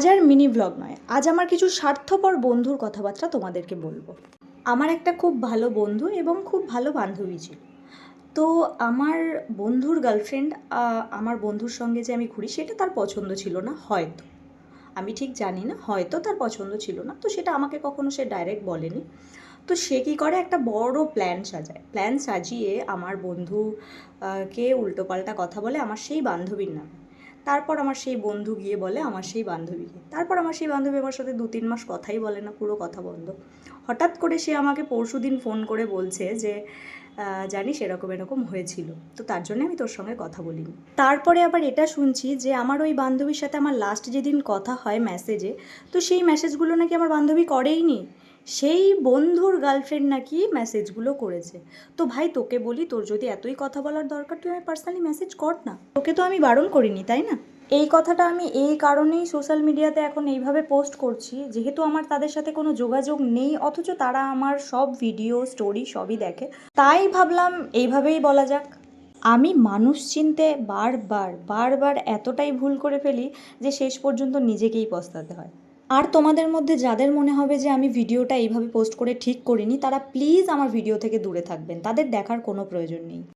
আজ আর mini blog নয়, আজ আমার কিছু স্বার্থপর বন্ধুর কথাবার্তা তোমাদেরকে বলবো। আমার একটা খুব ভালো বন্ধু এবং খুব ভালো বান্ধবী ছিল। তো আমার বন্ধুর গার্লফ্রেন্ড, আমার বন্ধুর সঙ্গে যে আমি ঘুরি সেটা তার পছন্দ ছিল না, হয়তো, আমি ঠিক জানি না, হয়তো তার পছন্দ ছিল না, তো সেটা আমাকে কখনো সে ডাইরেক্ট বলেনি। তো সে কী করে, একটা বড় প্ল্যান সাজায়, প্ল্যান সাজিয়ে আমার বন্ধু কে উল্টোপাল্টা কথা বলে আমার সেই বান্ধবীর নামে। তারপর আমার সেই বন্ধু গিয়ে বলে আমার সেই বান্ধবীকে, তারপর আমার সেই বান্ধবী আমার সাথে 2-3 মাস কথাই বলে না, পুরো কথা বন্ধ। হঠাৎ করে সে আমাকে পরশুদিন ফোন করে বলছে যে জানিস এরকম এরকম হয়েছিল, তো তার জন্য আমি তোর সঙ্গে কথা বলিনি। তারপরে আবার এটা শুনছি যে আমার ওই বান্ধবীর সাথে আমার লাস্ট যেদিন কথা হয় মেসেজে, তো সেই মেসেজগুলো নাকি আমার বান্ধবী করেইনি, সেই বন্ধুর গার্লফ্রেন্ড নাকি মেসেজগুলো করেছে। তো ভাই তোকে বলি, তোর যদি এতই কথা বলার দরকার তুই আমি পার্সোনালি মেসেজ কর না, তোকে তো আমি বারণ করিনি, তাই না? এই কথাটা আমি এই কারণেই সোশ্যাল মিডিয়াতে এখন এইভাবে পোস্ট করছি, যেহেতু আমার তাদের সাথে কোনো যোগাযোগ নেই, অথচ তারা আমার সব ভিডিও স্টোরি সবই দেখে, তাই ভাবলাম এইভাবেই বলা যাক। আমি মানুষ চিনতে বারবার বারবার এতটাই ভুল করে ফেলি যে শেষ পর্যন্ত নিজেকেই পস্তাতে হয়। আর তোমাদের মধ্যে যাদের মনে হবে যে আমি ভিডিওটা এইভাবে পোস্ট করে ঠিক করিনি, তারা প্লিজ আমার ভিডিও থেকে দূরে থাকবেন, তাদের দেখার কোনো প্রয়োজন নেই।